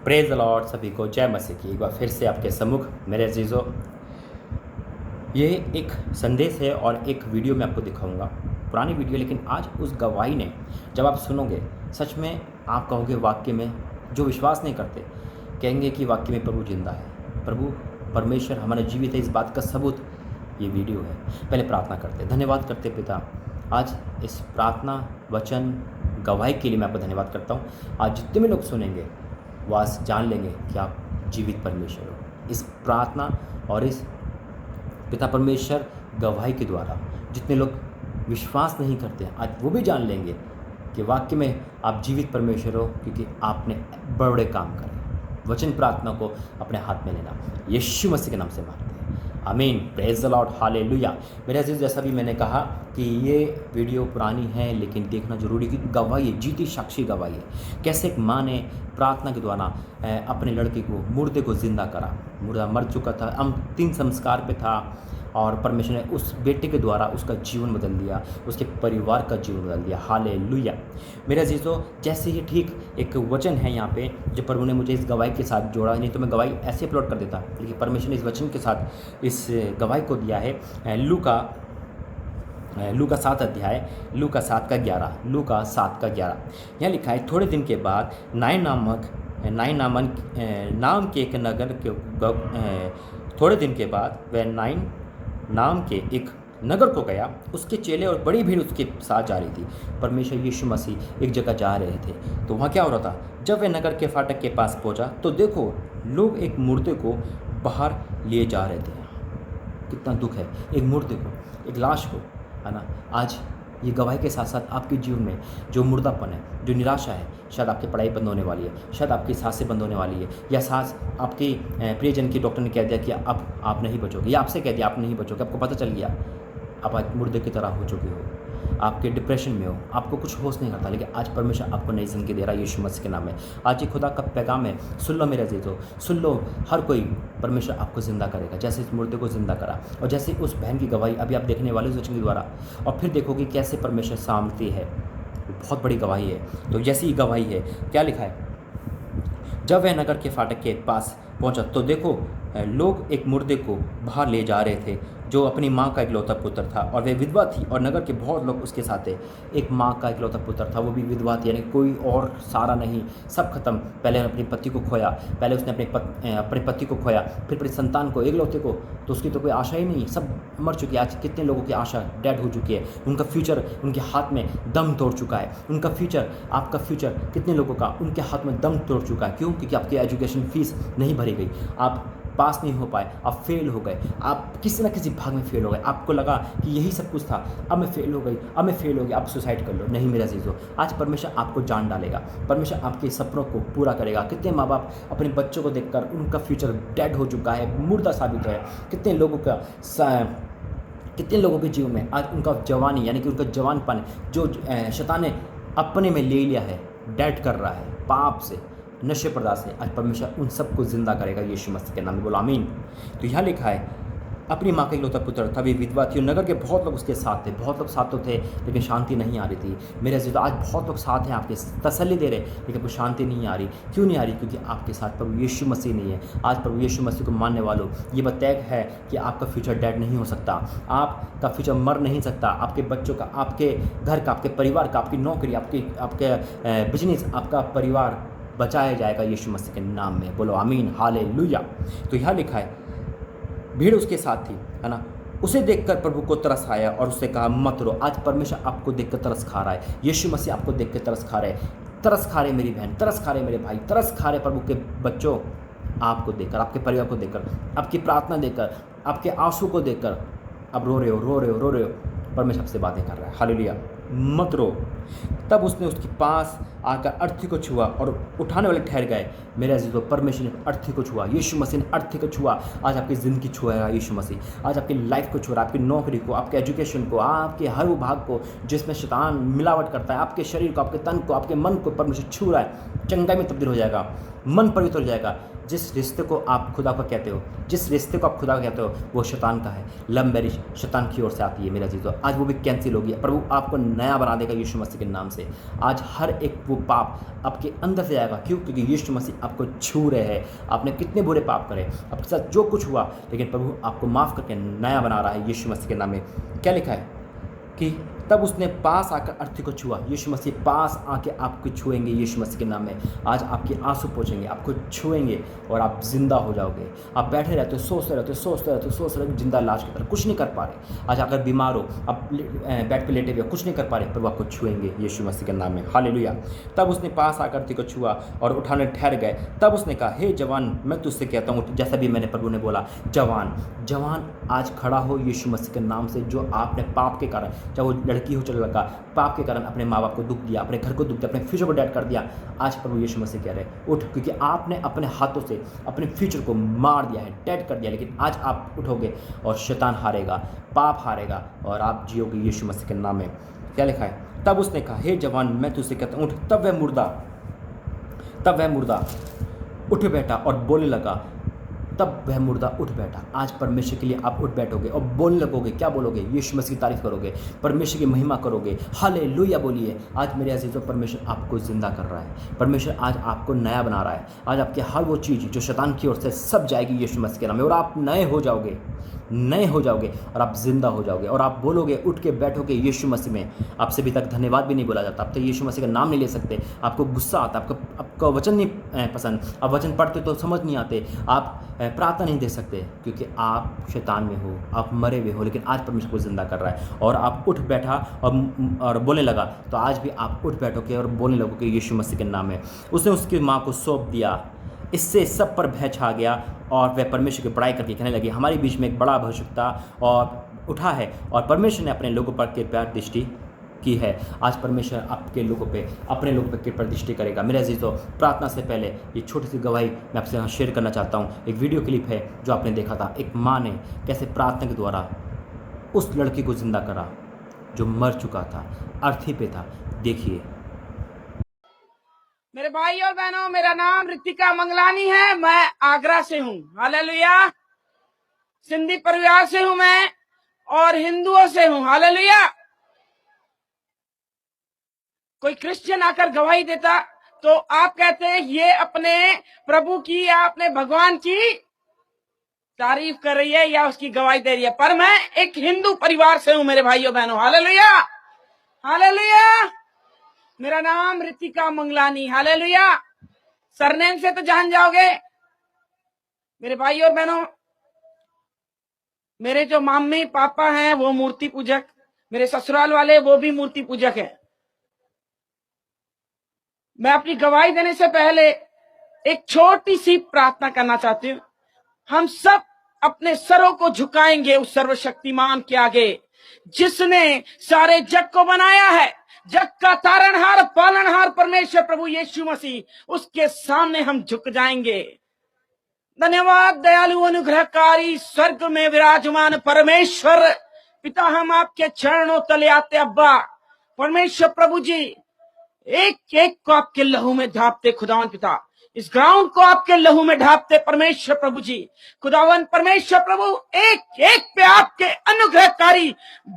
Praise the Lord. सभी को जय मसीह की। एक बार फिर से आपके सम्मुख मेरे अजीज़ों, ये एक संदेश है और एक वीडियो मैं आपको दिखाऊंगा, पुरानी वीडियो, लेकिन आज उस गवाही ने जब आप सुनोगे सच में आप कहोगे वाक्य में, जो विश्वास नहीं करते कहेंगे कि वाक्य में प्रभु जिंदा है, प्रभु परमेश्वर हमारे जीवित है। इस बात का सबूत ये वीडियो है। पहले प्रार्थना करते, धन्यवाद करते पिता, आज इस प्रार्थना वचन गवाही के लिए मैं आपको धन्यवाद करता हूँ। आज जितने भी लोग सुनेंगे वो आज जान लेंगे कि आप जीवित परमेश्वर हो। इस प्रार्थना और इस पिता परमेश्वर गवाही के द्वारा जितने लोग विश्वास नहीं करते आज वो भी जान लेंगे कि वाक्य में आप जीवित परमेश्वर हो, क्योंकि आपने बड़े काम करे। वचन प्रार्थना को अपने हाथ में लेना यीशु मसीह के नाम से मांगते हैं, आमीन। Praise the Lord, hallelujah. मेरे अजीज, जैसा भी मैंने कहा कि ये वीडियो पुरानी है लेकिन देखना जरूरी, क्योंकि गवाही है, जीती साक्षी गवाही है। कैसे एक माँ ने प्रार्थना के द्वारा अपने लड़के को, मुर्दे को जिंदा करा। मुर्दा मर चुका था, अंतिम संस्कार पे था, और परमेश्वर ने उस बेटे के द्वारा उसका जीवन बदल दिया, उसके परिवार का जीवन बदल दिया। हालेलुया। मेरे अजीज़ों, जैसे ही ठीक एक वचन है यहाँ पे जो प्रभु ने मुझे इस गवाही के साथ जोड़ा, नहीं तो मैं गवाही ऐसे अपलोड कर देता, लेकिन परमेश्वर ने इस वचन के साथ इस गवाही को दिया है। लूका 7 अध्याय, लूका 7 का 11 यहाँ लिखा है, थोड़े दिन के बाद नाम के एक नगर के थोड़े दिन के बाद वह नाम के एक नगर को गया। उसके चेले और बड़ी भीड़ उसके साथ जा रही थी। परमेश्वर यीशु मसीह एक जगह जा रहे थे, तो वहाँ क्या हो रहा था, जब वह नगर के फाटक के पास पहुँचा तो देखो लोग एक मुर्दे को बाहर लिए जा रहे थे। कितना दुख है, एक मुर्दे को, एक लाश को, है ना। आज ये गवाही के साथ साथ आपके जीवन में जो मुर्दापन है, जो निराशा है, शायद आपकी पढ़ाई बंद होने वाली है, शायद आपकी सांसें बंद होने वाली है, या सांस आपके प्रियजन की डॉक्टर ने कह दिया कि अब आप नहीं बचोगे, या आपसे कह दिया आप नहीं बचोगे, आपको पता चल गया आप आज मुर्दे की तरह हो चुके हो, आपके डिप्रेशन में हो, आपको कुछ होश नहीं आता, लेकिन आज परमेश्वर आपको नई जिंदगी दे रहा है यीशु मसीह के नाम में। आज ये खुदा का पैगाम है, सुन लो मेरे अजीजों, सुन लो। हर कोई परमेश्वर आपको ज़िंदा करेगा, जैसे इस मुर्दे को ज़िंदा करा, और जैसे उस बहन की गवाही अभी आप देखने वाले उस वचन के द्वारा, और फिर देखोगे कैसे परमेश्वर सामर्थ्य है। बहुत बड़ी गवाही है। तो जैसी ही गवाही है, क्या लिखा है, जब वह नगर के फाटक के पास पहुंचा तो देखो लोग एक मुर्दे को बाहर ले जा रहे थे, जो अपनी माँ का इकलौता पुत्र था, और वह विधवा थी, और नगर के बहुत लोग उसके साथ थे। एक माँ का इकलौता पुत्र था, वो भी विधवा थी, यानी कोई और सहारा नहीं, सब खत्म। पहले अपने पति को खोया, पहले उसने अपने पति को खोया, फिर अपनी संतान को, इकलौते को, तो उसकी तो कोई आशा ही नहीं, सब मर चुकी है। आज कितने लोगों की आशा डेड हो चुकी है, उनका फ्यूचर उनके हाथ में दम तोड़ चुका है। उनका फ्यूचर, आपका फ्यूचर कितने लोगों का उनके हाथ में दम तोड़ चुका है। क्यों? क्योंकि आपकी एजुकेशन फीस नहीं भरी गई, आप पास नहीं हो पाए, आप फेल हो गए, आप किसी ना किसी भाग में फेल हो गए। आपको लगा कि यही सब कुछ था, अब मैं फेल हो गई, आप सुसाइड कर लो। नहीं मेरा अजीजों, आज परमेश्वर आपको जान डालेगा, परमेश्वर आपके सपनों को पूरा करेगा। कितने माँ बाप अपने बच्चों को देखकर उनका फ्यूचर डेड हो चुका है, मुर्दा साबित है। कितने लोगों के जीवन में आज उनका जवानी, यानी कि उनका जवानपन जो शैतान ने अपने में ले लिया है, डेड कर रहा है पाप से, नशे पदार्थ से, आज परमेश्वर उन सबको जिंदा करेगा यीशु मसीह के नाम में। बोलो आमीन। तो यहाँ लिखा है, अपनी माँ का इकलौता पुत्र था, वे विधवा थी, और नगर के बहुत लोग उसके साथ थे। बहुत लोग साथ तो थे, लेकिन शांति नहीं आ रही थी। मेरे अजीज, आज बहुत लोग साथ हैं, आपके तसल्ली दे रहे, लेकिन वो शांति नहीं आ रही। क्यों नहीं आ रही? क्योंकि आपके साथ प्रभु यीशु मसीह नहीं है। आज प्रभु यीशु मसीह को मानने वालों, ये बताया है कि आपका फ्यूचर डेड नहीं हो सकता, आपका फ्यूचर मर नहीं सकता। आपके बच्चों का, आपके घर का, आपके परिवार का, आपकी नौकरी, आपके बिजनेस, आपका परिवार बचाया जाएगा यीशु मसीह के नाम में। बोलो आमीन, हालेलुया। तो यहाँ लिखा है, भीड़ उसके साथ थी, है ना। उसे देखकर प्रभु को तरस आया और उससे कहा मत रो। आज परमेश्वर आपको देखकर तरस खा रहा है, यीशु मसीह आपको देखकर तरस खा रहे, तरस खा रहे मेरी बहन, तरस खा रहे मेरे भाई, तरस खा रहे प्रभु के बच्चों, आपको देखकर, आपके परिवार को देखकर, आपकी प्रार्थना देखकर, आपके आंसू को देखकर। अब रो रहे हो, परमेश्वर आपसे बातें कर रहा है। हालेलुया, मत रो। तब उसने उसके पास आकर अर्थी को छुआ और उठाने वाले ठहर गए। मेरे अजीजों, परमेश्वर ने अर्थी को छुआ, यीशु मसीह ने अर्थी को छुआ। आज आपकी ज़िंदगी छुएगा यीशु मसीह, आज आपकी लाइफ को छुआ रहा है, आपकी नौकरी को, आपके एजुकेशन को, आपके हर वो भाग को जिसमें शैतान मिलावट करता है, आपके शरीर को, आपके तन को, आपके मन को परमेश्वर छू रहा है। चंगाई में तब्दील हो जाएगा, मन पवित्र हो जाएगा। जिस रिश्ते को आप खुदा का कहते हो, जिस रिश्ते को आप खुदा का कहते हो, वो शैतान का है। लव मैरिज शैतान की ओर से आती है मेरा चीज़ों, आज वो भी कैंसिल होगी। प्रभु आपको नया बना देगा यीशु मसीह के नाम से। आज हर एक वो पाप आपके अंदर से जाएगा। क्यों? क्योंकि यीशु मसीह आपको छू रहे हैं। आपने कितने बुरे पाप करे, आपके साथ जो कुछ हुआ, लेकिन प्रभु आपको माफ़ करके नया बना रहा है यीशु मसीह के नाम में। क्या लिखा है कि तब उसने पास आकर अर्थी को छुआ। यीशु मसीह पास आके आपको छुएंगे यीशु मसीह के नाम में। आज आपके आंसू पहुँचेंगे, आपको छुएंगे और आप जिंदा हो जाओगे। आप बैठे रहते हो, सोचते रहते हो, सोचते रहते हो, सोचते रहते हो, जिंदा लाश की तरह कुछ नहीं कर पा रहे। आज अगर बीमार हो, आप बेड पे लेटे हुए कुछ नहीं कर पा रहे, पर वो आपको छुएंगे यीशु मसीह के नाम में। हालेलुया। तब उसने पास आकर अर्थी को छुआ और उठाने ठहर गए। तब उसने कहा, हे जवान, मैं तुझसे कहता हूँ, जैसा भी मैंने प्रभु ने बोला, जवान जवान आज खड़ा हो यीशु मसीह के नाम से। जो आपने पाप के कारण, चाहे वो लड़की हो, चलो लड़का, पाप के कारण अपने माँ बाप को दुख दिया, अपने घर को दुख दिया, अपने फ्यूचर को डेड कर दिया, आज प्रभु यीशु मसीह कह रहे उठ, क्योंकि आपने अपने हाथों से अपने फ्यूचर को मार दिया है, डेड कर दिया। लेकिन आज आप उठोगे और शैतान हारेगा, पाप हारेगा और आप जियोगे यीशु मसीह के नाम में। क्या लिखा है? तब उसने कहा, हे जवान, मैं तुझसे कहता हूँ, उठ। तब वह मुर्दा उठ बैठा और बोलने लगा। तब वह मुर्दा उठ बैठा। आज परमेश्वर के लिए आप उठ बैठोगे और बोलने लगोगे। क्या बोलोगे? यीशु मसीह की तारीफ करोगे, परमेश्वर की महिमा करोगे। हालेलुया बोलिए। आज मेरे अजीजों, परमेश्वर आपको जिंदा कर रहा है। परमेश्वर आज आपको नया बना रहा है। आज आपके हर वो चीज़ जो शैतान की ओर से सब जाएगी यीशु मसीह के नाम में, और आप नए हो जाओगे और आप जिंदा हो जाओगे और आप बोलोगे, उठ के बैठोगे यीशु मसीह में। आपसे अभी तक धन्यवाद भी नहीं बोला जाता, आप तो यीशु मसीह का नाम नहीं ले सकते, आपको गुस्सा आता, आपको वचन नहीं पसंद, आप वचन पढ़ते तो समझ नहीं आते, आप प्रार्थना नहीं दे सकते, क्योंकि आप शैतान में हो, आप मरे हुए हो। लेकिन आज परमेश्वर को जिंदा कर रहा है और आप उठ बैठा और बोलने लगा। तो आज भी आप उठ बैठोगे और बोलने लगोगे यीशु मसीह के नाम में। उसने उसकी माँ को सौंप दिया। इससे सब पर भय छा गया और वह परमेश्वर की बड़ाई करके कहने लगे, हमारे बीच में एक बड़ा भविष्यवक्ता और उठा है और परमेश्वर ने अपने लोगों पर कृपा दृष्टि की है। आज परमेश्वर आपके लोगों पे, अपने लोगों पे कृपा दृष्टि करेगा। मेरे अजीजों, प्रार्थना से पहले ये छोटी सी गवाही मैं आपसे यहाँ शेयर करना चाहता हूँ। एक वीडियो क्लिप है जो आपने देखा था, एक माँ ने कैसे प्रार्थना के द्वारा उस लड़की को जिंदा करा जो मर चुका था, अर्थी पे था। देखिए। मेरे भाई और बहनों, मेरा नाम रितिका मंगलानी है, मैं आगरा से हूँ। हालेलुया। सिंधी परिवार से हूँ मैं और हिंदुओं से हूँ। हालेलुया। कोई क्रिश्चियन आकर गवाही देता तो आप कहते हैं ये अपने प्रभु की या अपने भगवान की तारीफ कर रही है या उसकी गवाही दे रही है, पर मैं एक हिंदू परिवार से हूँ मेरे भाइयों बहनों। Hallelujah, hallelujah. मेरा नाम रितिका मंगलानी। हालेलुया। सरनेम से तो जान जाओगे मेरे भाई और बहनों। मेरे जो मम्मी पापा हैं वो मूर्ति पूजक, मेरे ससुराल वाले वो भी मूर्ति पूजक हैं। मैं अपनी गवाही देने से पहले एक छोटी सी प्रार्थना करना चाहती हूँ। हम सब अपने सरों को झुकाएंगे उस सर्वशक्तिमान के आगे जिसने सारे जग को बनाया है। जग का तारणहार पालनहार परमेश्वर प्रभु यीशु मसीह, उसके सामने हम झुक जाएंगे। धन्यवाद दयालु अनुग्रहकारी स्वर्ग में विराजमान परमेश्वर पिता, हम आपके चरणों तले आते। अब्बा परमेश्वर प्रभु जी, एक एक को आपके लहू में ढापते खुदावन पिता, इस ग्राउंड को आपके लहू में ढापते परमेश्वर प्रभु जी। खुदावन परमेश्वर प्रभु, एक एक पे आपके अनुग्रहकारी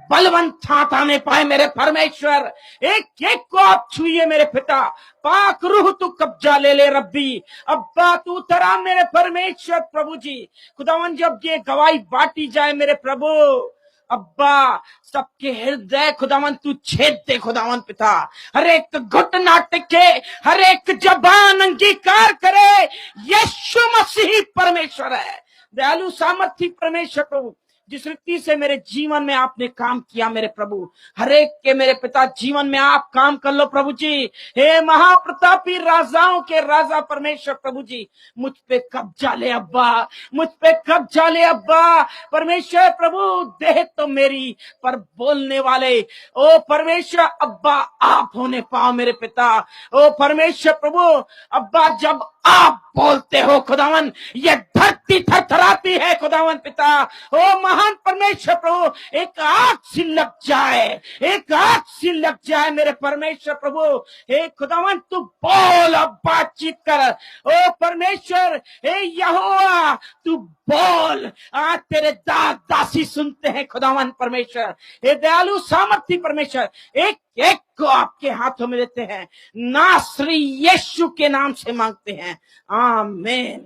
बलवंत हाथ आने पाए मेरे परमेश्वर। एक एक को आप छुइए मेरे पिता। पाक रूह तू कब्जा ले ले रब्बी। अब्बा तू तरा मेरे परमेश्वर प्रभु जी। खुदावन जब ये गवाही बांटी जाए मेरे प्रभु, अब्बा सबके हृदय खुदावन तू छेद दे खुदावन पिता। हर एक घुटना टिके, हर एक जबान अंगीकार करे यीशु मसीह परमेश्वर है। दयालु सामर्थी परमेश्वर प्रभु, जिस रीति से मेरे जीवन में आपने काम किया मेरे प्रभु, हर एक के मेरे पिता जीवन में आप काम कर लो प्रभु जी। हे महाप्रतापी राजाओं के राजा परमेश्वर प्रभु जी, मुझ पे कब्जा ले अब्बा, मुझ पे कब्जा ले अब्बा परमेश्वर प्रभु। देह तो मेरी पर बोलने वाले ओ परमेश्वर अब्बा आप होने पाओ मेरे पिता। ओ परमेश्वर प्रभु अब्बा, जब आप बोलते हो खुदावन, ये धरती थरथराती है खुदावन पिता। ओ महान परमेश्वर प्रभु, एक आग सी लग जाए, एक आग सी लग जाए मेरे परमेश्वर प्रभु। हे खुदावन तू बोल और बातचीत कर। ओ परमेश्वर, हे यहोवा तू बोल। आज तेरे दास दासी सुनते हैं खुदावन परमेश्वर। हे दयालु सामर्थी परमेश्वर, एक एक को आपके हाथों में देते हैं, नासरी यीशु के नाम से मांगते हैं, आमीन।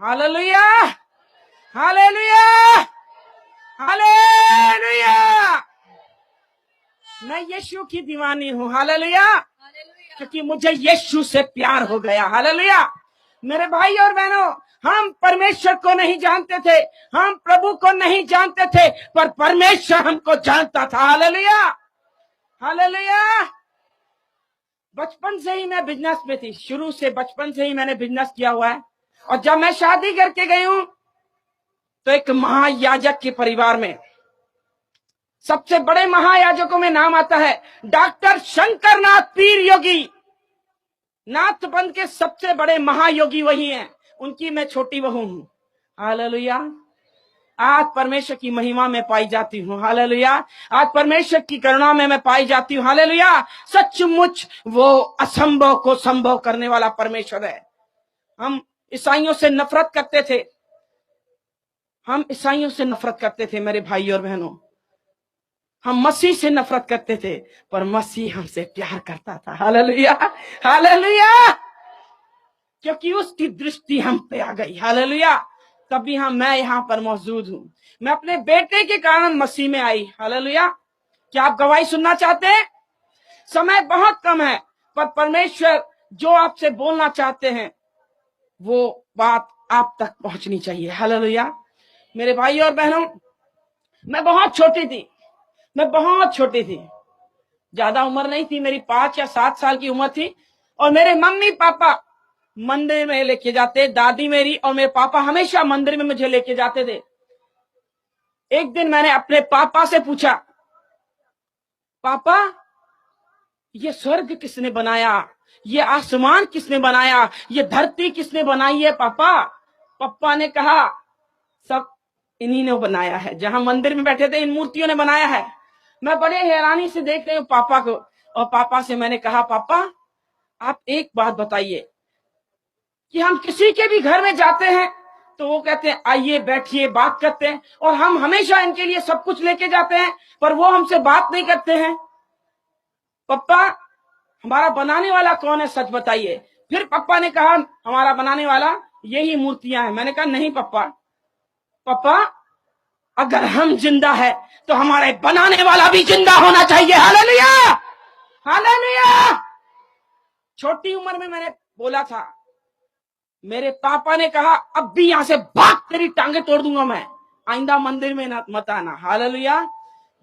Hallelujah, hallelujah, hallelujah. मैं यीशु की दीवानी हूँ, हालेलुया, क्योंकि मुझे यीशु से प्यार हो गया। हालेलुया। मेरे भाई और बहनों, हम परमेश्वर को नहीं जानते थे, हम प्रभु को नहीं जानते थे, पर परमेश्वर हमको जानता था। Hallelujah, hallelujah. बचपन से ही मैं बिजनेस में थी, शुरू से बचपन से ही मैंने बिजनेस किया हुआ है। और जब मैं शादी करके गई हूं तो एक महायाजक के परिवार में, सबसे बड़े महायाजकों में नाम आता है डॉक्टर शंकरनाथ पीर योगी। नाथबंद के सबसे बड़े महायोगी वही हैं, उनकी मैं छोटी बहू हूं। हालेलुया। आज परमेश्वर की महिमा में पाई जाती हूँ। हालेलुया। आज परमेश्वर की करुणा में मैं पाई जाती हूँ। हालेलुया। सचमुच वो असंभव को संभव करने वाला परमेश्वर है। हम ईसाइयों से नफरत करते थे, हम ईसाइयों से नफरत करते थे मेरे भाई और बहनों। हम मसीह से नफरत करते थे, पर मसीह हमसे प्यार करता था। Hallelujah, hallelujah. क्योंकि उसकी दृष्टि हम पे आ गई। हालेलुया। तभी मैं यहाँ पर मौजूद हूँ। मैं अपने बेटे के कारण मसीह में आई। हालेलुया। क्या आप गवाही सुनना चाहते हैं? समय बहुत कम है, पर परमेश्वर जो आपसे बोलना चाहते हैं वो बात आप तक पहुंचनी चाहिए। हालेलुया। मेरे भाई और बहनों, मैं बहुत छोटी थी, मैं बहुत छोटी थी, ज्यादा उम्र नहीं थी, मेरी 5 या 7 साल की उम्र थी। और मेरे मम्मी पापा मंदिर में लेके जाते, दादी मेरी और मेरे पापा हमेशा मंदिर में मुझे लेके जाते थे। एक दिन मैंने अपने पापा से पूछा, पापा ये स्वर्ग किसने बनाया, ये आसमान किसने बनाया, ये धरती किसने बनाई है पापा? पापा ने कहा सब इन्हीं ने बनाया है, जहां मंदिर में बैठे थे इन मूर्तियों ने बनाया है। मैं बड़े हैरानी से देख रही हूँ पापा को, और पापा से मैंने कहा, पापा आप एक बात बताइए कि हम किसी के भी घर में जाते हैं तो वो कहते हैं आइए बैठिए बात करते हैं, और हम हमेशा इनके लिए सब कुछ लेके जाते हैं, पर वो हमसे बात नहीं करते हैं। पापा हमारा बनाने वाला कौन है, सच बताइए। फिर पापा ने कहा हमारा बनाने वाला यही मूर्तियां हैं। मैंने कहा नहीं पापा, पापा अगर हम जिंदा है तो हमारे बनाने वाला भी जिंदा होना चाहिए। Hallelujah, hallelujah. छोटी उम्र में मैंने बोला था। मेरे पापा ने कहा अब भी यहां से भाग, तेरी टांगे तोड़ दूंगा मैं, आइंदा मंदिर में मत आना। हालेलुया।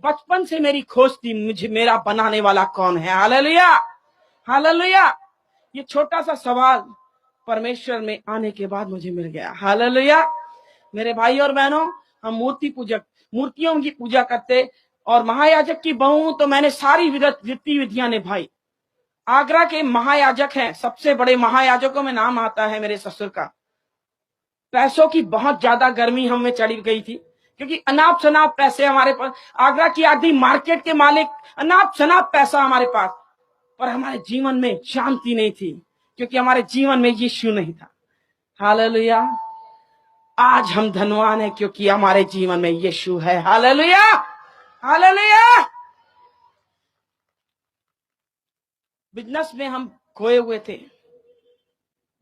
बचपन से मेरी खोज थी, मुझे मेरा बनाने वाला कौन है। Hallelujah, hallelujah. ये छोटा सा सवाल परमेश्वर में आने के बाद मुझे मिल गया। हालेलुया। मेरे भाई और बहनों, हम मूर्ति पूजक, मूर्तियों की पूजा करते, और महायाजक की बहू तो मैंने सारी रीति विधियां निभाई। आगरा के महायाजक हैं, सबसे बड़े महायाजकों में नाम आता है मेरे ससुर का। पैसों की बहुत ज्यादा गर्मी हमें चढ़ी गई थी, क्योंकि अनाप शनाप पैसे हमारे पास, आगरा की आधी मार्केट के मालिक, अनाप शनाप पैसा हमारे पास, पर हमारे जीवन में शांति नहीं थी, क्योंकि हमारे जीवन में यीशु नहीं था। हालेलुया। आज हम धनवान हैं क्योंकि हमारे जीवन में यीशु है। Hallelujah, hallelujah. बिजनेस में हम खोए हुए थे।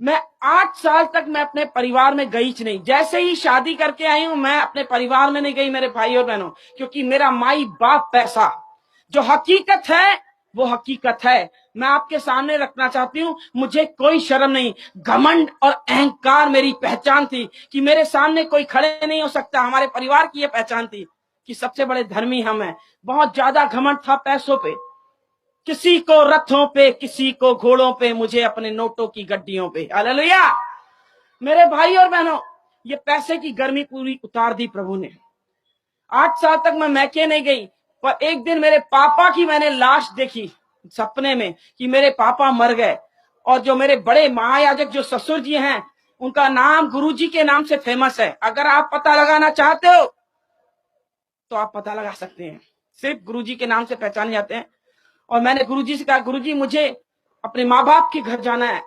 मैं 8 साल तक मैं अपने परिवार में गई नहीं। जैसे ही शादी करके आई हूं, मैं अपने परिवार में नहीं गई मेरे भाई और बहनों, क्योंकि मेरा माई बाप पैसा, जो हकीकत है वो हकीकत है। मैं आपके सामने रखना चाहती हूँ, मुझे कोई शर्म नहीं, घमंड और अहंकार मेरी पहचान थी कि मेरे सामने कोई खड़े नहीं हो सकता। हमारे परिवार की ये पहचान थी कि सबसे बड़े धर्मी हम हैं। बहुत ज्यादा घमंड था पैसों पे, किसी को रथों पे, किसी को घोड़ों पे, मुझे अपने नोटों की गड्डियों पे। हालेलुया। मेरे भाई और बहनों, ये पैसे की गर्मी पूरी उतार दी प्रभु ने। 8 साल तक मैं मैके नहीं गई, पर एक दिन मेरे पापा की मैंने लाश देखी सपने में कि मेरे पापा मर गए, और जो मेरे बड़े महायाजक जो ससुर जी हैं, उनका नाम गुरुजी के नाम से फेमस है। अगर आप पता लगाना चाहते हो तो आप पता लगा सकते हैं, सिर्फ गुरुजी के नाम से पहचाने जाते हैं। और मैंने गुरुजी से कहा, गुरुजी मुझे अपने माँ बाप के घर जाना है।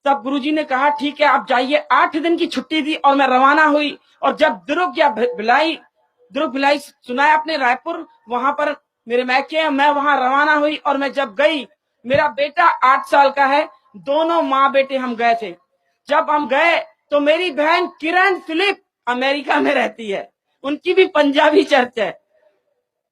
तब गुरुजी ने कहा ठीक है आप जाइए। 8 दिन की छुट्टी दी और मैं रवाना हुई। और जब दुर्ग भिलाई सुनाया आपने रायपुर, वहां पर मेरे मैके, मैं वहां रवाना हुई। और मैं जब गई, मेरा बेटा 8 साल का है, दोनों माँ बेटे हम गए थे। जब हम गए तो मेरी बहन किरण फिलिप अमेरिका में रहती है, उनकी भी पंजाबी चर्च है,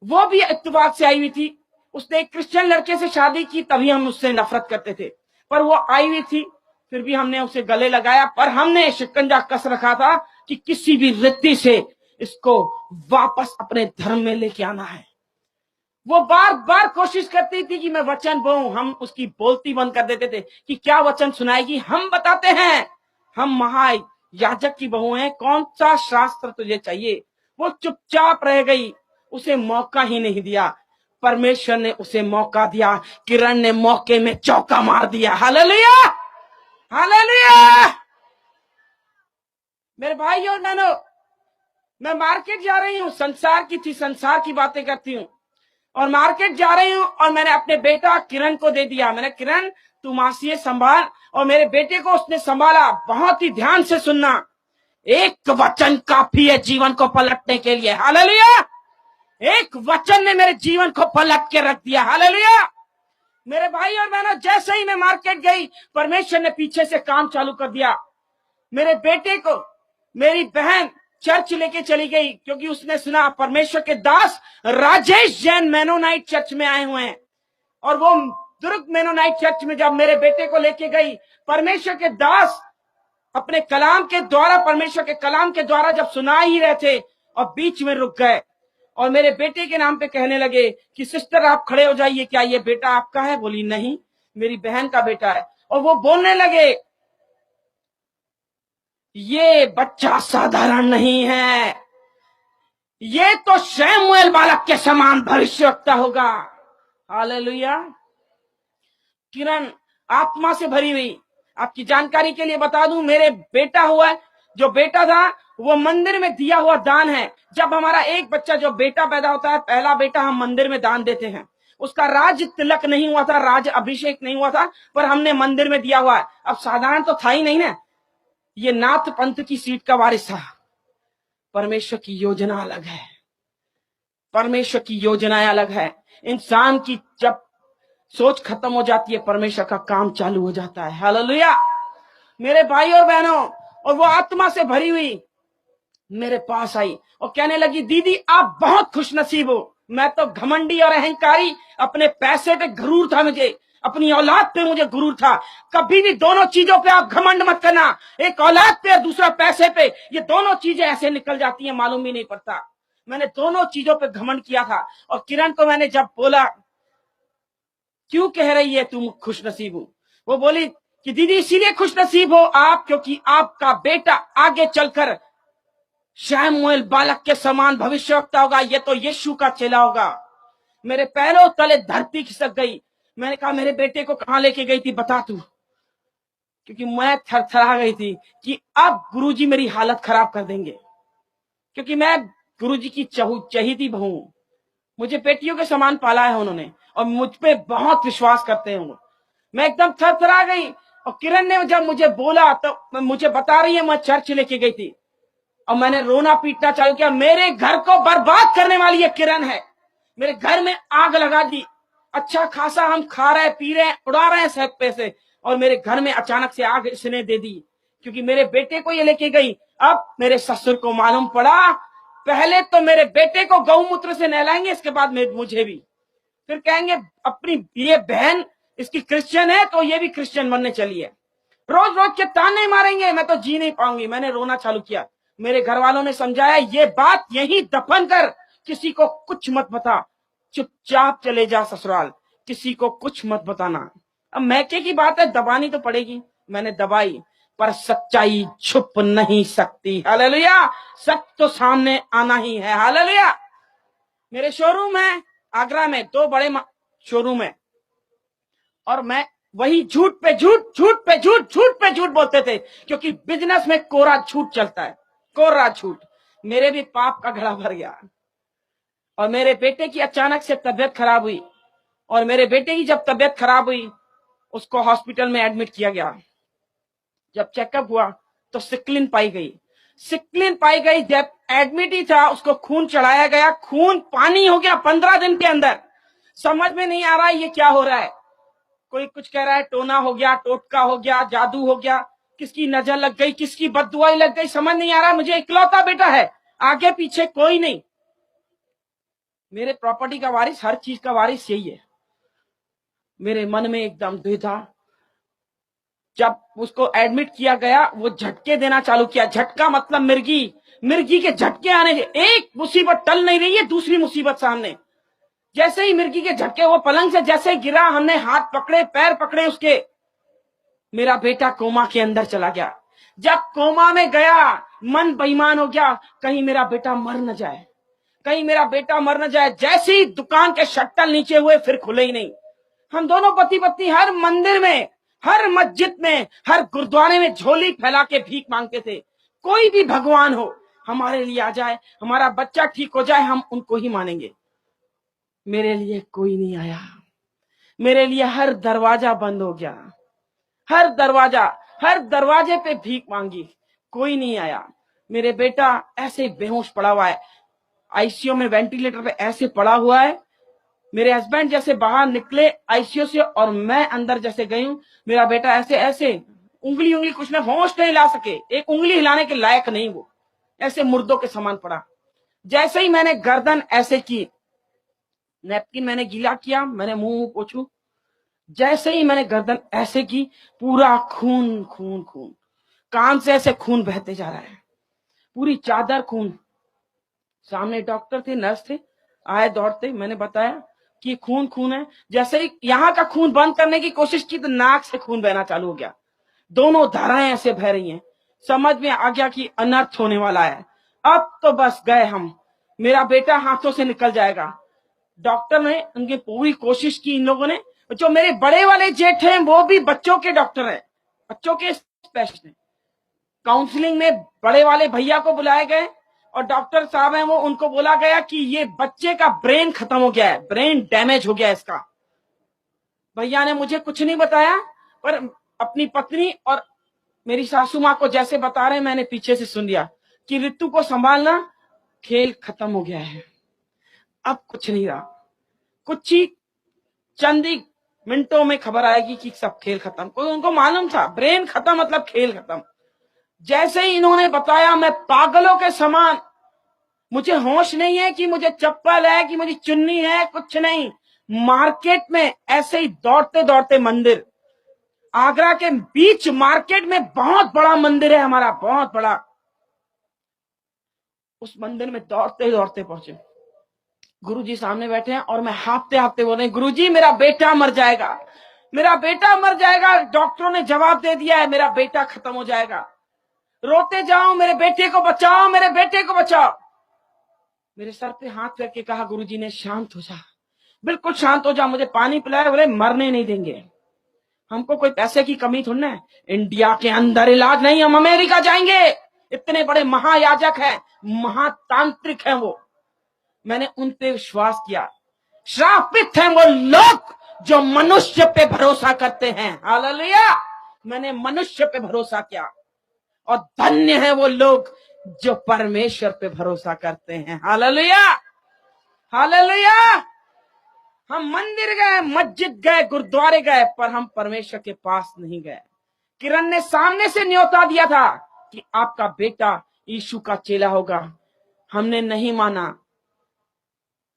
वो भी इत्तेफाक से आई हुई थी। उसने एक क्रिश्चियन लड़के से शादी की, तभी हम उससे नफरत करते थे, पर वो आई हुई थी, फिर भी हमने उसे गले लगाया। पर हमने शिकंजा कस रखा था कि किसी भी रीति से इसको वापस अपने धर्म में लेके आना है। वो बार बार कोशिश करती थी कि मैं वचन बोलूं, हम उसकी बोलती बंद कर देते थे कि क्या वचन सुनाएगी। हम बताते हैं हम महायाजक की बहू हैं, कौन सा शास्त्र तुझे चाहिए। वो चुपचाप रह गई, उसे मौका ही नहीं दिया। परमेश्वर ने उसे मौका दिया, किरण ने मौके में चौका मार दिया। Hallelujah, hallelujah. मेरे भाई और बहनों, मैं मार्केट जा रही हूँ, संसार की बातें करती हूँ, और मार्केट जा रही हूँ और मैंने अपने बेटा किरण को दे दिया। मैंने, किरण तू मासी संभाल। और मेरे बेटे को उसने संभाला। बहुत ही ध्यान से सुनना, एक वचन काफी है जीवन को पलटने के लिए। हालेलुया, एक वचन ने मेरे जीवन को पलट के रख दिया। हालेलुया। मेरे भाई और बहनों, जैसे ही मैं मार्केट गई, परमेश्वर ने पीछे से काम चालू कर दिया। मेरे बेटे को मेरी बहन चर्च लेके चली गई, क्योंकि उसने सुना परमेश्वर के दास राजेश जैन मेनोनाइट चर्च में आए हुए हैं। और वो दुर्ग मेनोनाइट चर्च में जब मेरे बेटे को लेके गई, परमेश्वर के दास अपने कलाम के द्वारा, परमेश्वर के कलाम के द्वारा जब सुना ही रहे थे, और बीच में रुक गए और मेरे बेटे के नाम पे कहने लगे कि सिस्टर आप खड़े हो जाइए, क्या ये बेटा आपका है? बोली नहीं, मेरी बहन का बेटा है। और वो बोलने लगे ये बच्चा साधारण नहीं है, ये तो शमूएल बालक के समान भविष्यवक्ता होगा। हालेलुया। किरण आत्मा से भरी हुई। आपकी जानकारी के लिए बता दूं, मेरे बेटा हुआ, जो बेटा था वो मंदिर में दिया हुआ दान है। जब हमारा एक बच्चा जो बेटा पैदा होता है, पहला बेटा, हम मंदिर में दान देते हैं। उसका राज तिलक नहीं हुआ था, राज अभिषेक नहीं हुआ था, पर हमने मंदिर में दिया हुआ है। अब साधारण तो था ही नहीं ना, ये नाथ पंथ की सीट का वारिस था। परमेश्वर की योजना अलग है, परमेश्वर की योजनाएं अलग है। इंसान की जब सोच खत्म हो जाती है, परमेश्वर का काम चालू हो जाता है। हालेलुया। मेरे भाई और बहनों, और वो आत्मा से भरी हुई मेरे पास आई और कहने लगी, दीदी आप बहुत खुशनसीब हो। मैं तो घमंडी और अहंकारी, अपने पैसे पे गुरूर था मुझे, अपनी औलाद पे मुझे गुरूर था। कभी भी दोनों चीजों पे आप घमंड मत करना, एक औलाद पे और दूसरा पैसे पे, ये दोनों चीजें ऐसे निकल जाती हैं, मालूम भी नहीं पड़ता। मैंने दोनों चीजों पे घमंड किया था। और किरण को मैंने जब बोला, क्यों कह रही है तुम खुशनसीब हो? वो बोली कि दीदी इसीलिए खुशनसीब हो आप, क्योंकि आपका बेटा आगे चलकर शमूएल बालक के समान भविष्यवक्ता होगा, ये तो यीशु का चेला होगा। मेरे पैरों तले धरती खिसक गई। मैंने कहा, मेरे बेटे को कहां लेके गई थी बता तू, क्योंकि मैं थरथरा गई थी कि अब गुरुजी मेरी हालत खराब कर देंगे, क्योंकि मैं गुरुजी की चहेती बहू हूं। मुझे बेटियों के समान पाला है उन्होंने, और मुझ पे बहुत विश्वास करते हैं वो। मैं एकदम थरथरा गई। और किरण ने जब मुझे बोला तो मुझे बता रही है मैं चर्च लेके गई थी, और मैंने रोना पीटना चालू किया। मेरे घर को बर्बाद करने वाली ये किरण है, मेरे घर में आग लगा दी। अच्छा खासा हम खा रहे पी रहे उड़ा रहे हैं सब पैसे, और मेरे घर में अचानक से आग इसने दे दी, क्योंकि मेरे बेटे को ये लेके गई। अब मेरे ससुर को मालूम पड़ा, पहले तो मेरे बेटे को गौमूत्र से नहलाएंगे, इसके बाद मुझे भी। फिर कहेंगे अपनी ये बहन इसकी क्रिश्चियन है तो ये भी क्रिश्चियन बनने चली है। रोज रोज के ताने मारेंगे, मैं तो जी नहीं पाऊंगी। मैंने रोना चालू किया। मेरे घर वालों ने समझाया, ये बात यही दफन कर, किसी को कुछ मत बता, चुपचाप चले जा ससुराल, किसी को कुछ मत बताना। अब मैके की बात है, दबानी तो पड़ेगी। मैंने दबाई, पर सच्चाई छुप नहीं सकती। हालेलुया। सच तो सामने आना ही है। हालेलुया। मेरे शोरूम है आगरा में, 2 बड़े शोरूम है, और मैं वही झूठ पे झूठ, झूठ पे झूठ, झूठ पे झूठ बोलते थे, क्योंकि बिजनेस में कोरा झूठ चलता है, कोरा झूठ। मेरे भी पाप का घड़ा भर गया और मेरे बेटे की अचानक से तबीयत खराब हुई, और मेरे बेटे की जब तबीयत खराब हुई उसको हॉस्पिटल में एडमिट किया गया। जब चेकअप हुआ तो सिक्लिन पाई गई, सिक्लिन पाई गई। जब एडमिट ही था उसको खून चढ़ाया गया, खून पानी हो गया 15 दिन के अंदर। समझ में नहीं आ रहा है ये क्या हो रहा है। कोई कुछ कह रहा है टोना हो गया, टोटका हो गया, जादू हो गया, किसकी नजर लग गई, किसकी बददुआई लग गई, समझ नहीं आ रहा। मुझे इकलौता बेटा है, आगे पीछे कोई नहीं। मेरे प्रॉपर्टी का वारिस, हर चीज का वारिस यही है। मेरे मन में एकदम द्विधा। जब उसको एडमिट किया गया वो झटके देना चालू किया। झटका मतलब मिर्गी, मिर्गी के झटके आने। एक मुसीबत टल नहीं रही है, दूसरी मुसीबत सामने। जैसे ही मिर्गी के झटके, वो पलंग से जैसे गिरा, हमने हाथ पकड़े, पैर पकड़े उसके, मेरा बेटा कोमा के अंदर चला गया। जब कोमा में गया मन बेईमान हो गया, कहीं मेरा बेटा मर न जाए, कहीं मेरा बेटा मर न जाए। जैसे ही दुकान के शट्टर नीचे हुए फिर खुले ही नहीं। हम दोनों पति पत्नी हर मंदिर में, हर मस्जिद में, हर गुरुद्वारे में झोली फैला के भीख मांगते थे। कोई भी भगवान हो हमारे लिए आ जाए, हमारा बच्चा ठीक हो जाए, हम उनको ही मानेंगे। मेरे लिए कोई नहीं आया, मेरे लिए हर दरवाजा बंद हो गया, हर दरवाजा, हर दरवाजे पे भीख मांगी, कोई नहीं आया। मेरे बेटा ऐसे बेहोश पड़ा हुआ है, आईसीयू में वेंटिलेटर पे ऐसे पड़ा हुआ है। मेरे हस्बैंड जैसे बाहर निकले आईसीयू से और मैं अंदर जैसे गई हूं, मेरा बेटा ऐसे ऐसे उंगली उंगली कुछ ना, होश नहीं ला सके, एक उंगली हिलाने के लायक नहीं, वो ऐसे मुर्दों के समान पड़ा। जैसे ही मैंने गर्दन ऐसे की, नैपकिन मैंने गीला किया, मैंने मुंह पोछू, जैसे ही मैंने गर्दन ऐसे की, पूरा खून खून खून, कान से ऐसे खून बहते जा रहा है, पूरी चादर खून। सामने डॉक्टर थे, नर्स थे, आए दौड़ते, मैंने बताया कि खून खून है। जैसे ही यहाँ का खून बंद करने की कोशिश की तो नाक से खून बहना चालू हो गया, दोनों धाराएं ऐसे बह रही हैं। समझ में आ गया कि अनर्थ होने वाला है। अब तो बस गए हम, मेरा बेटा हाथों से निकल जाएगा। डॉक्टर ने उनकी पूरी कोशिश की। इन लोगों ने, जो मेरे बड़े वाले जेठ हैं वो भी बच्चों के डॉक्टर हैं, बच्चों के स्पेशलिस्ट हैं। काउंसलिंग में बड़े वाले भैया को बुलाए गए और डॉक्टर साहब हैं वो, उनको बोला गया कि ये बच्चे का ब्रेन खत्म हो गया है, ब्रेन डैमेज हो गया है इसका। भैया ने मुझे कुछ नहीं बताया, पर अपनी पत्नी और मेरी सासू माँ को जैसे बता रहे मैंने पीछे से सुन लिया कि ऋतु को संभालना, खेल खत्म हो गया है, अब कुछ नहीं रहा। कुछ ही चंद ही मिनटों में खबर आएगी कि सब खेल खत्म। कोई उनको मालूम था ब्रेन खत्म मतलब खेल खत्म। जैसे ही इन्होंने बताया मैं पागलों के समान, मुझे होश नहीं है कि मुझे चप्पल है कि मुझे चुन्नी है, कुछ नहीं। मार्केट में ऐसे ही दौड़ते दौड़ते मंदिर, आगरा के बीच मार्केट में बहुत बड़ा मंदिर है हमारा, बहुत बड़ा। उस मंदिर में दौड़ते दौड़ते पहुंचे, गुरुजी सामने बैठे हैं और मैं हाफते हाफते बोल रहे, गुरुजी मेरा बेटा मर जाएगा, मेरा बेटा मर जाएगा। डॉक्टरों ने जवाब दे दिया है मेरा बेटा खत्म हो जाएगा। रोते जाओ, मेरे बेटे को बचाओ, मेरे बेटे को बचाओ। मेरे सर पे हाथ रख के कहा गुरुजी ने, शांत हो जा, बिल्कुल शांत हो जा। मुझे पानी पिलाया, बोले मरने नहीं देंगे, हमको कोई पैसे की कमी थोड़ी ना है, इंडिया के अंदर इलाज नहीं, हम अमेरिका जाएंगे। इतने बड़े महायाजक हैं, महातांत्रिक हैं वो। मैंने उन पे विश्वास किया। श्रापित हैं वो लोग जो मनुष्य पे भरोसा करते हैं, हालेलुया। मैंने मनुष्य पे भरोसा किया, और धन्य है वो लोग जो परमेश्वर पे भरोसा करते हैं, हालेलुया, हालेलुया। हम मंदिर गए, मस्जिद गए, गुरुद्वारे गए, पर हम परमेश्वर के पास नहीं गए। किरण ने सामने से न्योता दिया था कि आपका बेटा यीशु का चेला होगा, हमने नहीं माना।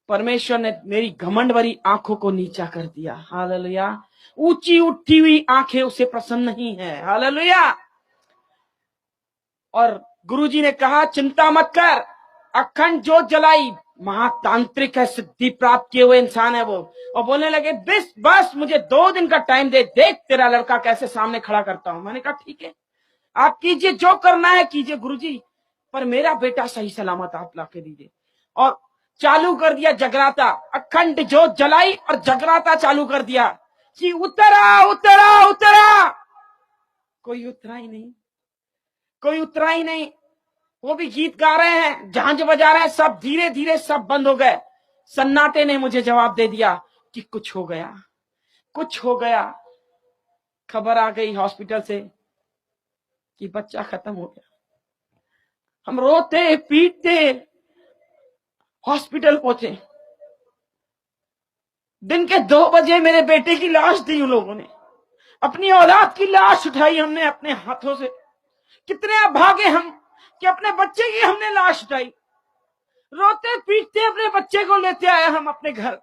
परमेश्वर ने मेरी घमंड भरी आंखों को नीचा कर दिया, हालेलुया। ऊंची उठी हुई आंखें उसे पसंद नहीं है, हालेलुया। और गुरुजी ने कहा चिंता मत कर, अखंड जोत जलाई, महातांत्रिक है, सिद्धि प्राप्त किए हुए इंसान है वो। और बोलने लगे बस मुझे 2 दिन का टाइम दे, देख तेरा लड़का कैसे सामने खड़ा करता हूं। मैंने कहा ठीक है, आप कीजिए, जो करना है कीजिए गुरुजी, पर मेरा बेटा सही सलामत आप ला के दीजिए। और चालू कर दिया जगराता, अखंड जोत जलाई और जगराता चालू कर दिया। कि उतरा उतरा उतरा, कोई उतरा ही नहीं, कोई उतरा ही नहीं। वो भी गीत गा रहे हैं, झांझ बजा रहे हैं, सब धीरे धीरे सब बंद हो गए। सन्नाटे ने मुझे जवाब दे दिया कि कुछ हो गया, कुछ हो गया। खबर आ गई हॉस्पिटल से कि बच्चा खत्म हो गया। हम रोते पीटते हॉस्पिटल पहुंचे। दिन के 2 बजे मेरे बेटे की लाश दी उन लोगों ने, अपनी औलाद की लाश उठाई हमने अपने हाथों से। कितने अभागे हम कि अपने बच्चे की हमने लाश उठाई। रोते पीटते अपने बच्चे को लेते आए हम अपने घर।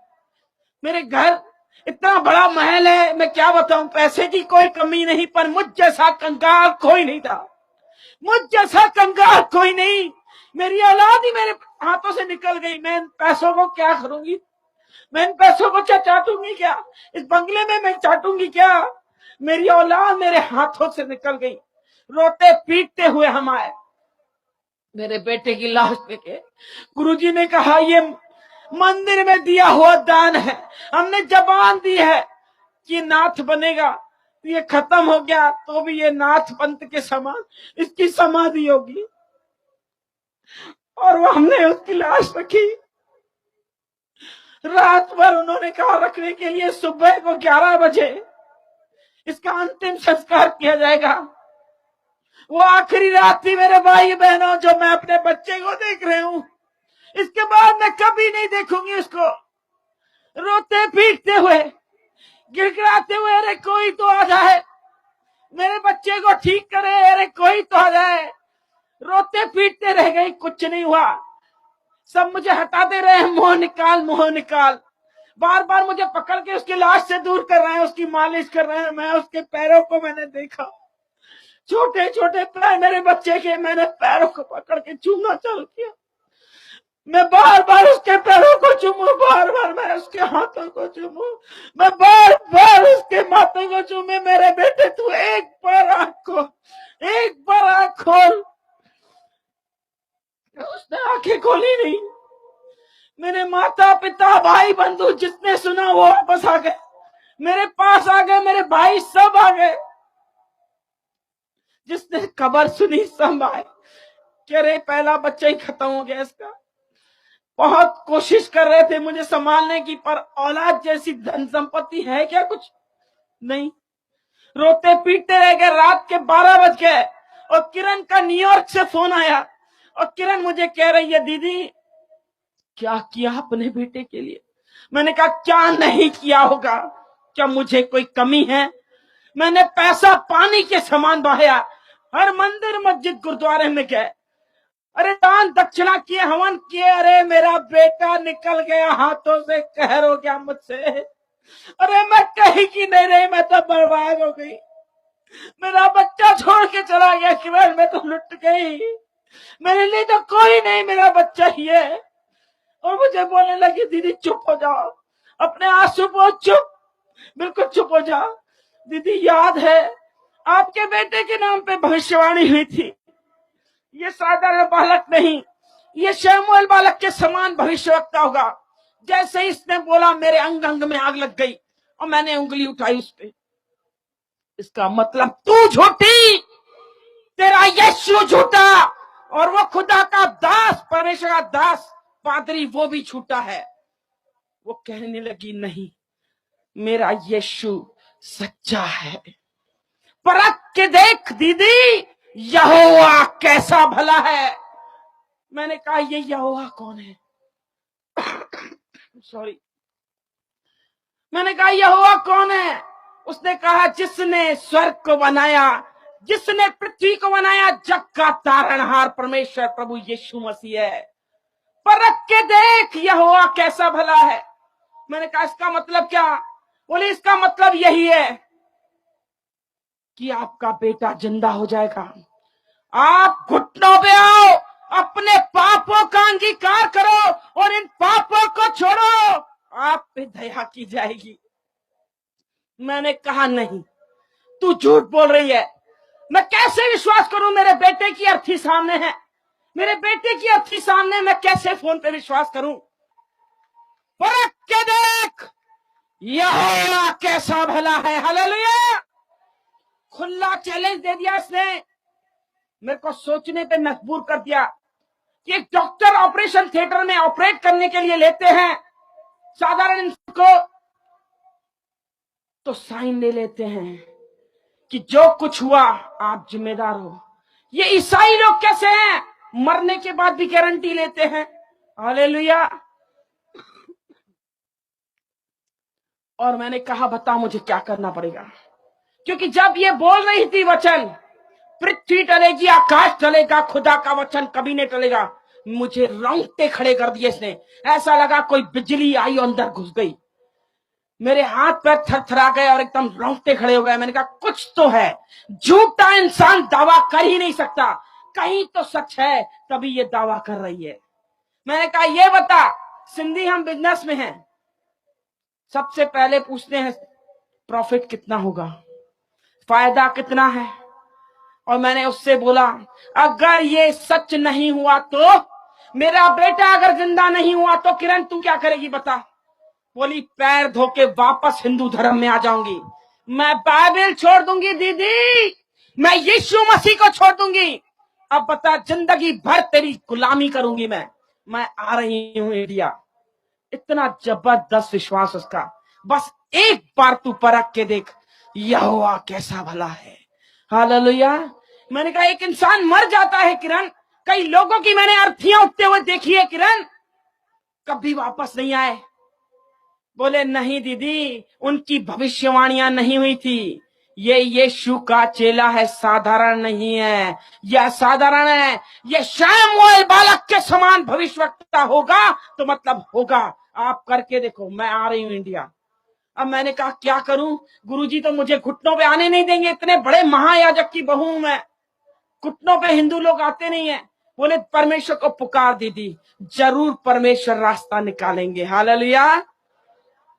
मेरे घर इतना बड़ा महल है, मैं क्या बताऊं, पैसे की कोई कमी नहीं, पर मुझ जैसा कंगाल कोई नहीं था, मुझ जैसा कंगाल कोई नहीं। मेरी औलाद ही मेरे हाथों से निकल गई। मैं इन पैसों को क्या करूंगी, मैं इन पैसों को चाटूंगी क्या, इस बंगले में मैं चाटूंगी क्या। मेरी औलाद मेरे हाथों से निकल गई। रोते पीटते हुए हम आए, मेरे बेटे की लाश लेके। गुरुजी ने कहा ये मंदिर में दिया हुआ दान है, हमने जबान दी है कि नाथ बनेगा। ये खत्म हो गया तो भी ये नाथ पंथ के समान इसकी समाधि होगी। और वो हमने उसकी लाश रखी। रात भर उन्होंने कहा रखने के लिए, सुबह को 11 बजे इसका अंतिम संस्कार किया जाएगा। वो आखिरी रात थी मेरे भाई बहनों जो मैं अपने बच्चे को देख रहे हूं। इसके बाद मैं कभी नहीं देखूंगी उसको। रोते पीटते हुए, गिड़गिड़ाते हुए, अरे कोई तो आ जाए मेरे बच्चे को ठीक करे, अरे कोई तो आ जाए। रोते पीटते रह गई, कुछ नहीं हुआ। सब मुझे हटाते रहे, मुंह निकाल मुंह निकाल। बार बार मुझे पकड़ के उसकी लाश से दूर कर रहे हैं, उसकी मालिश कर रहे हैं। मैं उसके पैरों को मैंने देखा, छोटे छोटे पैर मेरे बच्चे के, मैंने पैरों को पकड़ के चूमना चालू किया। मैं बार बार उसके पैरों को चूमू, बार बार मैं उसके हाथों को चूमू, मैं बार बार उसके माथों को चूमे। मेरे बेटे तू एक बार आंख खोल, एक बार आंख खोल। उसने आंखें खोली नहीं। मेरे माता पिता भाई बंधु जिसने सुना वो वापस आ गए, मेरे पास आ गए, मेरे भाई सब आ गए। जिसने खबर सुनी सब आए कि अरे पहला बच्चा ही खत्म हो गया इसका। बहुत कोशिश कर रहे थे मुझे संभालने की, पर औलाद जैसी धन संपत्ति है क्या, कुछ नहीं। रोते पीटते रह गए। रात के 12 बज गए और किरण का न्यूयॉर्क से फोन आया और किरण मुझे कह रही है, दीदी क्या किया अपने बेटे के लिए। मैंने कहा क्या नहीं किया होगा, क्या मुझे कोई कमी है। मैंने पैसा पानी के समान बहाया, हर मंदिर मस्जिद गुरुद्वारे में गए, अरे दान दक्षिणा किए, हवन किए। अरे मेरा बेटा निकल गया हाथों से, कहर हो गया मुझसे। अरे मैं कहीं की नहीं रही, मैं तो बर्बाद हो गई। मेरा बच्चा छोड़ के चला गया किरण, मैं तो लुट गई। मेरे लिए तो कोई नहीं, मेरा बच्चा ही है। और मुझे बोलने लगी, दीदी चुप हो जाओ, अपने आंसू को चुप, बिल्कुल चुप हो जाओ। दीदी याद है आपके बेटे के नाम पे भविष्यवाणी हुई थी, ये साधारण बालक नहीं, ये शमूएल बालक के समान भविष्यवक्ता होगा। जैसे ही इसने बोला मेरे अंग अंग में आग लग गई और मैंने उंगली उठाई उस पे। इसका मतलब तू झूठी, तेरा यीशु झूठा, और वो खुदा का दास, परमेश्वर का दास पादरी, वो भी झूठा है। वो कहने लगी नहीं, मेरा यीशु सच्चा है। परख के देख दीदी, यहोवा कैसा भला है। मैंने कहा ये यहोवा कौन है? सॉरी, मैंने कहा यहोवा कौन है? उसने कहा जिसने स्वर्ग को बनाया, जिसने पृथ्वी को बनाया, जग का तारणहार परमेश्वर प्रभु यीशु मसीह है। परख के देख यहोवा कैसा भला है। मैंने कहा इसका मतलब क्या? बोले इसका मतलब यही है कि आपका बेटा जिंदा हो जाएगा। आप घुटनों पे आओ, अपने पापों का अंगीकार करो और इन पापों को छोड़ो, आप पे दया की जाएगी। मैंने कहा नहीं, तू झूठ बोल रही है। मैं कैसे विश्वास करूं? मेरे बेटे की अर्थी सामने है, मेरे बेटे की अर्थी सामने, मैं कैसे फोन पे विश्वास करूं? परख के देख यहोवा कैसा भला है। हालेलुया। खुला चैलेंज दे दिया इसने, मेरे को सोचने पे मजबूर कर दिया कि एक डॉक्टर ऑपरेशन थिएटर में ऑपरेट करने के लिए लेते हैं साधारण इंसान को, तो साइन ले लेते हैं कि जो कुछ हुआ आप जिम्मेदार हो। ये ईसाई लोग कैसे हैं, मरने के बाद भी गारंटी लेते हैं। हालेलुया। और मैंने कहा बता मुझे क्या करना पड़ेगा, क्योंकि जब ये बोल रही थी वचन, पृथ्वी टलेगी आकाश टलेगा, खुदा का वचन कभी नहीं टलेगा, मुझे रोंगटे खड़े कर दिए इसने। ऐसा लगा कोई बिजली आई और अंदर घुस गई, मेरे हाथ पैर थरथरा गए और एकदम रोंगटे खड़े हो गए। मैंने कहा कुछ तो है, झूठा इंसान दावा कर ही नहीं सकता, कहीं तो सच है तभी ये दावा कर रही है। मैंने कहा ये बता, सिंधी हम बिजनेस में हैं, सबसे पहले पूछते हैं प्रॉफिट कितना होगा, फायदा कितना है। और मैंने उससे बोला अगर ये सच नहीं हुआ तो, मेरा बेटा अगर जिंदा नहीं हुआ तो किरण तू क्या करेगी बता। बोली पैर धो के वापस हिंदू धर्म में आ जाऊंगी, मैं बाइबल छोड़ दूंगी दीदी, मैं यीशु मसीह को छोड़ दूंगी, अब बता जिंदगी भर तेरी गुलामी करूंगी मैं आ रही हूं इंडिया। इतना जबरदस्त विश्वास उसका, बस एक बार तू परख के देख यहोवा कैसा भला है। हालेलुया। मैंने कहा एक इंसान मर जाता है किरण, कई लोगों की मैंने अर्थियां उठते हुए देखी है किरण, कभी वापस नहीं आए। बोले नहीं दीदी, उनकी भविष्यवाणियां नहीं हुई थी, ये यीशु का चेला है, साधारण नहीं है, यह साधारण है, ये शमूएल बालक के समान भविष्यवक्ता होगा तो मतलब होगा, आप करके देखो, मैं आ रही हूं इंडिया। अब मैंने कहा क्या करूं, गुरुजी तो मुझे घुटनों पे आने नहीं देंगे, इतने बड़े महायाजक की बहू हूं मैं, घुटनों पे हिंदू लोग आते नहीं है। बोले परमेश्वर को पुकार दीदी, जरूर परमेश्वर रास्ता निकालेंगे। हालेलुया।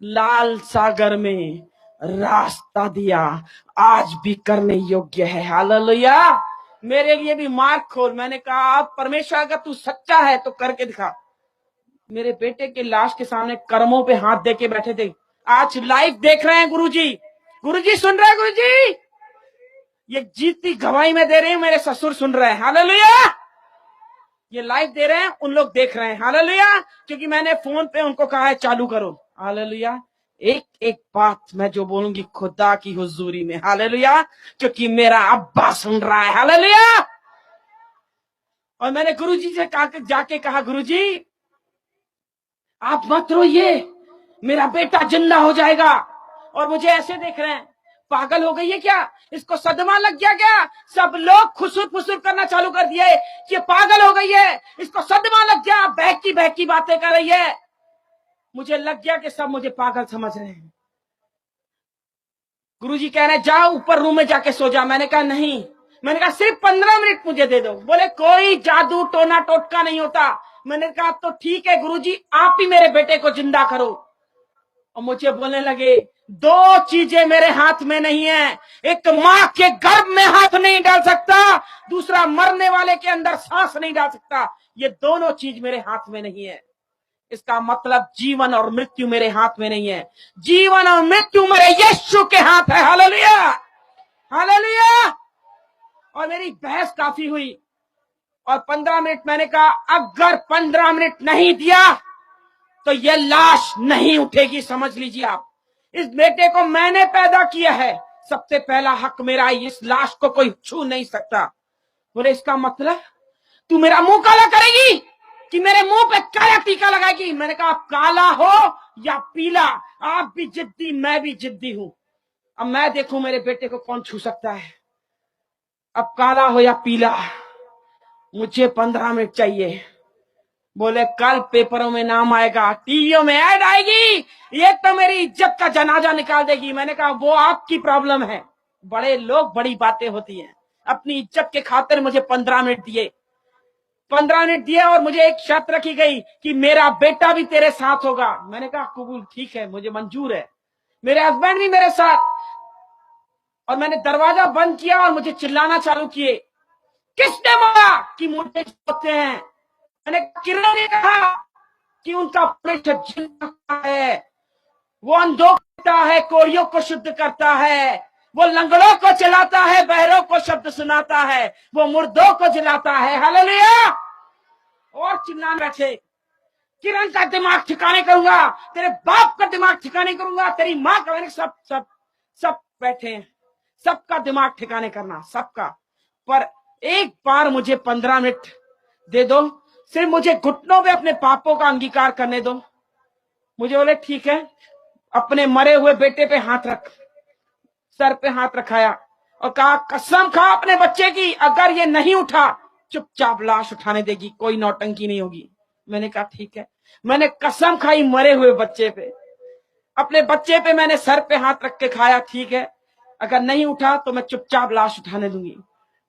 लाल सागर में रास्ता दिया, आज भी करने योग्य है। हालेलुया। मेरे लिए भी मार्ग खोल। मैंने कहा अब परमेश्वर अगर तू सच्चा है तो करके दिखा। मेरे बेटे के लाश के सामने कर्मों पे हाथ दे के बैठे थे, आज लाइव देख रहे हैं गुरुजी, गुरुजी सुन रहे हैं गुरुजी, ये जीती गवाही में दे रहे हैं, मेरे ससुर सुन रहे हैं। हालेलुया। ये लाइव दे रहे हैं, उन लोग देख रहे हैं। हालेलुया। क्योंकि मैंने फोन पे उनको कहा है चालू करो। हालेलुया। एक एक बात मैं जो बोलूंगी खुदा की हुजूरी में। हालेलुया। क्योंकि मेरा अब्बा सुन रहा है। हालेलुया। और मैंने गुरुजी से जाके कहा गुरुजी आप मत रोइए, मेरा बेटा जिंदा हो जाएगा। और मुझे ऐसे देख रहे हैं, पागल हो गई है क्या, इसको सदमा लग गया क्या। सब लोग खुसुर फुसुर करना चालू कर दिए कि पागल हो गई है, इसको सदमा लग गया, बहकी बातें कर रही है। मुझे लग गया कि सब मुझे पागल समझ रहे हैं। गुरुजी कह रहे हैं जाओ ऊपर रूम में जाके सो जा। मैंने कहा नहीं, मैंने कहा सिर्फ 15 मिनट मुझे दे दो। बोले कोई जादू टोना टोटका नहीं होता। मैंने कहा तो ठीक है गुरुजी, आप ही मेरे बेटे को जिंदा करो। और मुझे बोलने लगे दो चीजें मेरे हाथ में नहीं है, एक मां के गर्भ में हाथ नहीं डाल सकता, दूसरा मरने वाले के अंदर सांस नहीं डाल सकता, ये दोनों चीज मेरे हाथ में नहीं है। इसका मतलब जीवन और मृत्यु मेरे हाथ में नहीं है, जीवन और मृत्यु मेरे यीशु के हाथ है। हालेलुया। हालेलुया। और मेरी बहस काफी हुई और 15 मिनट मैंने कहा अगर 15 मिनट नहीं दिया तो ये लाश नहीं उठेगी। समझ लीजिए आप, इस बेटे को मैंने पैदा किया है, सबसे पहला हक मेरा, इस लाश को कोई छू नहीं सकता। बोले इसका मतलब तू मेरा मुंह काला करेगी कि मेरे मुंह पे काला टीका लगाएगी। मैंने कहा काला हो या पीला, आप भी जिद्दी मैं भी जिद्दी हूं, अब मैं देखूं मेरे बेटे को कौन छू सकता है। अब काला हो या पीला, मुझे 15 मिनट चाहिए। बोले कल पेपरों में नाम आएगा, टीवियों में ऐड आएगी, ये तो मेरी इज्जत का जनाजा निकाल देगी। मैंने कहा वो आपकी प्रॉब्लम है, बड़े लोग बड़ी बातें होती हैं। अपनी इज्जत के खातिर मुझे 15 मिनट दिए, 15 मिनट दिए और मुझे एक शर्त रखी गई कि मेरा बेटा भी तेरे साथ होगा। मैंने कहा कबूल, ठीक है, मुझे मंजूर है, मेरे हस्बैंड भी मेरे साथ। और मैंने दरवाजा बंद किया और मुझे चिल्लाना चालू किए, किसने बोला कि मुझे होते हैं। मैंने किरण ने कहा कि उनका प्रेशर जिंदा है, वो अंधों है, कोड़ियों को शुद्ध करता है, वो लंगड़ों को चलाता है, बहरों को शब्द सुनाता है, वो मुर्दों को जलाता है। हालेलुया। और चिल्लाने बैठे, किरण का दिमाग ठिकाने करूंगा, तेरे बाप का दिमाग ठिकाने करूंगा, तेरी माँ का। मैंने सब सब सब बैठे हैं, सबका दिमाग ठिकाने करना, सबका। पर एक बार मुझे 15 मिनट दे दो, सिर्फ मुझे घुटनों पे अपने पापों का अंगीकार करने दो। मुझे बोले ठीक है। अपने मरे हुए बेटे पे हाथ रख, सर पे हाथ रखाया और कहा कसम खा अपने बच्चे की, अगर ये नहीं उठा चुपचाप लाश उठाने देगी, कोई नौटंकी नहीं होगी। मैंने कहा ठीक है। मैंने कसम खाई मरे हुए बच्चे पे, अपने बच्चे पे मैंने सर पे हाथ रख के खाया, ठीक है अगर नहीं उठा तो मैं चुपचाप लाश उठाने दूंगी।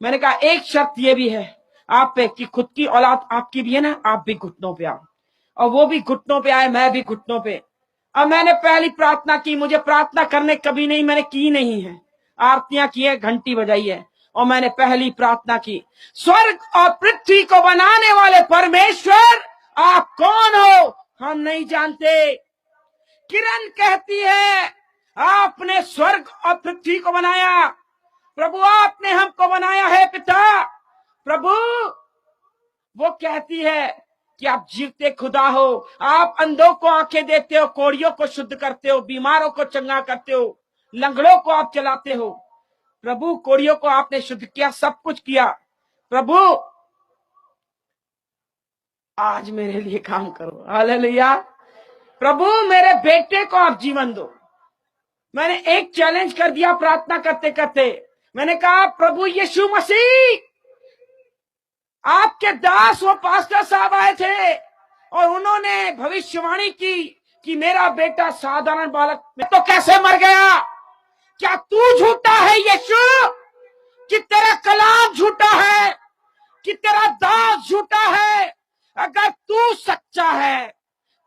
मैंने कहा एक शर्त ये भी है आप पे कि खुद की औलाद आपकी भी है ना, आप भी घुटनों पे आओ। और वो भी घुटनों पे आए, मैं भी घुटनों पे। अब मैंने पहली प्रार्थना की, मुझे प्रार्थना करने कभी नहीं, मैंने की नहीं है, आरतियां की है, घंटी बजाई है, और मैंने पहली प्रार्थना की, स्वर्ग और पृथ्वी को बनाने वाले परमेश्वर आप कौन हो हम नहीं जानते। किरण कहती है आपने स्वर्ग और पृथ्वी को बनाया प्रभु, आपने हमको बनाया है पिता। प्रभु वो कहती है कि आप जीवते खुदा हो, आप अंधों को आंखें देते हो, कोड़ियों को शुद्ध करते हो, बीमारों को चंगा करते हो, लंगड़ों को आप चलाते हो। प्रभु कोड़ियों को आपने शुद्ध किया, सब कुछ किया। प्रभु आज मेरे लिए काम करो। हालेलुया। प्रभु मेरे बेटे को आप जीवन दो। मैंने एक चैलेंज कर दिया प्रार्थना करते करते, मैंने कहा प्रभु यीशु मसीह, आपके दास वो पास्टर साहब आए थे और उन्होंने भविष्यवाणी की कि मेरा बेटा साधारण बालक में तो कैसे मर गया। क्या तू झूठा है यीशु, कि तेरा कलाम झूठा है, कि तेरा दास झूठा है? अगर तू सच्चा है,